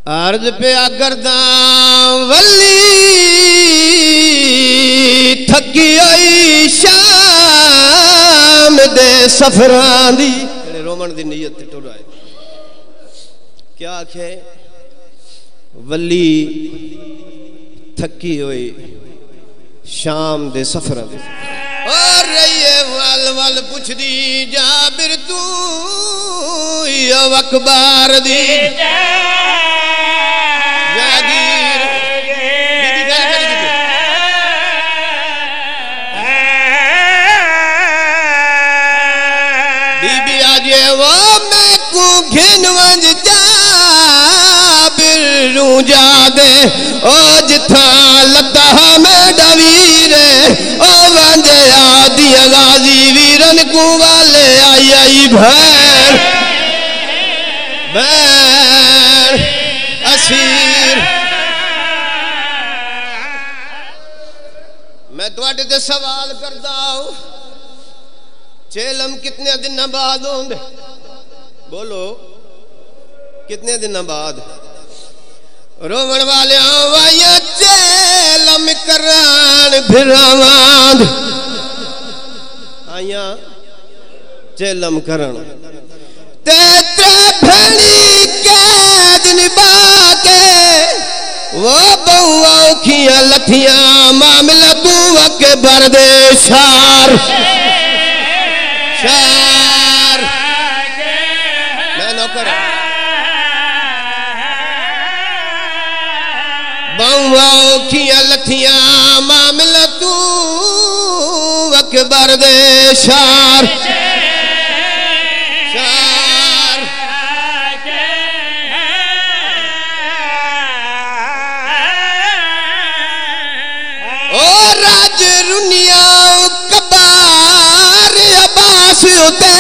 عرض پہ گرداں ولی تھکی ہوئی شام دے سفران دی رومن دی نیت تے ٹر آئے کیا آکھے ولی تھکی ہوئی شام دے سفران دی اور رہیے وال وال پوچھ دی جابر تو یا اکبار دی جا دے او جتھا لتا میں ڈویرے او وانجے آدھی غازی ویرن کو والے آئی آئی بھیر بھیر اسیر میں تواڈے تے سوال کردا ہوں چیلم کتنے دن بعد ہوں دے بولو کتنے دن بعد رومن والے آوایا چیلم کران بھراواند آیا چیلم کران تیترے بھنی قید نبا کے وہ بہواں کھیاں لتھیاں معاملہ تو وکے بردے شار شار میں نوکر بہواں کھیاں لتھیاں معاملہ تو وکے بردے شار شار اور راج رنیا کبار عباس اتے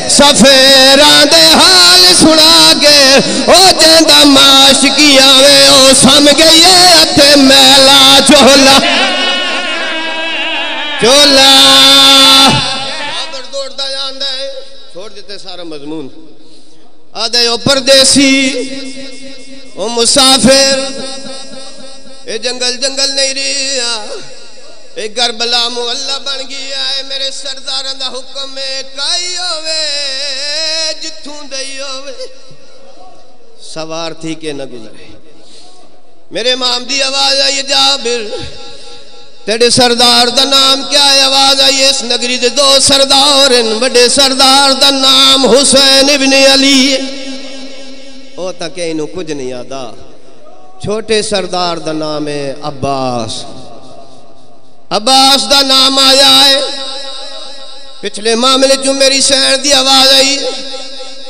سفیران دے حال سنا گے او جیندہ معاش کیا وے او سم گئیے اتھے میلا چولا چولا بابر دوڑ دا جاندہ ہے چھوڑ دیتے سارا مضمون آدھے او پردیسی او مسافر اے جنگل جنگل نہیں رہا اے کربلا محلہ بن گیا ہے میرے سرداران دا حکم ہے کائی ہوئے جتھوں دئی ہوئے سوار تھی کہ نہ گزرے میرے امام دی آواز آئی جابر تیرے سردار دا نام کیا ہے آواز آئی اس نگری دے دو سردار ان بڑے سردار دا نام حسین ابن علی او تک انہوں کچھ نہیں آدھا چھوٹے سردار دا نام ہے عباس عباس دا نام آیا ہے پچھلے معاملے جو میری سین دی آواز آئی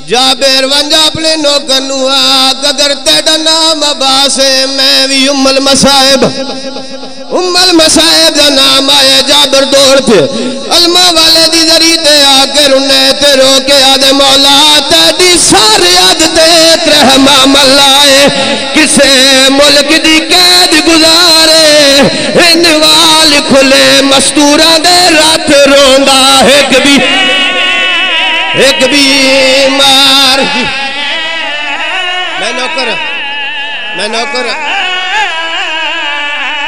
جابر ونجا اپنے نوکر نوہا اگر تیڑا نام عباس ہے میں بھی ام المصائب دا نام آیا جابر دوڑ پہ علمہ والے دی ذریعے آکر انہیں تے روکے آدھے مولا تیڑی ساری عادتے ترہمہ ملائے کسے ملک دی قید گزارے انوال کھلے مستورہ دے رات روندہ ایک بیمار میں نوکر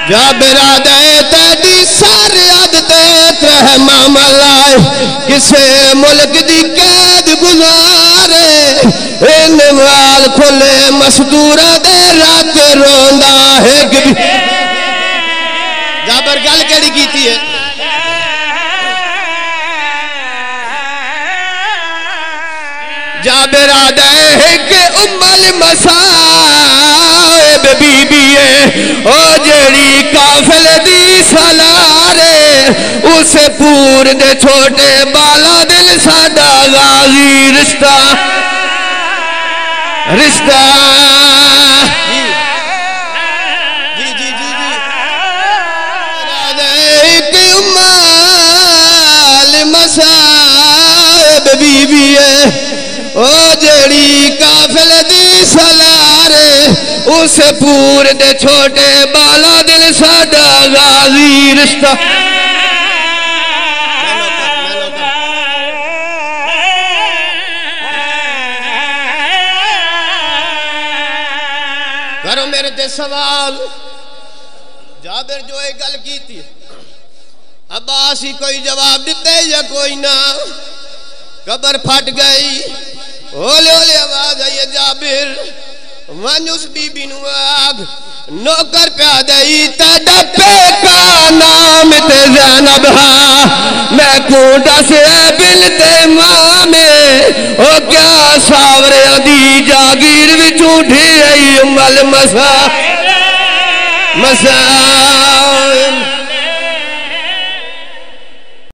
جابر آدھے تیڑی ساری عادتے ترہمہ ملائے کسے ملک دی قید گزارے انوال کھلے مستورہ دے رات روندہ ایک جابر گل کیڑی کیتی ہے جابر آدھے ہے کہ ام المصائب بی بی ہے او جڑی کافل دی سالارے اسے پور دے چھوٹے بالا دل ساڈا غازی رشتہ بی بی ہے او جڑی کافل دی سالارے اسے پور دے چھوٹے بالا دل ساڈا غازی رشتہ کرو میرے تے سوال جابر جو ایک گل کی تھی عباس ہی کوئی جواب دیتے یا کوئی نہ قبر پھٹ گئی اولے اولے آواز آئی جابر ونجس بی بی نو آگ نوکر پیا دئی تڑپے کا نام تے زینب ہاں میں کونڈا سے بل تے ماں میں او کیا ساورے دی جاگیر وچ اٹھی رہی مل مسا مسا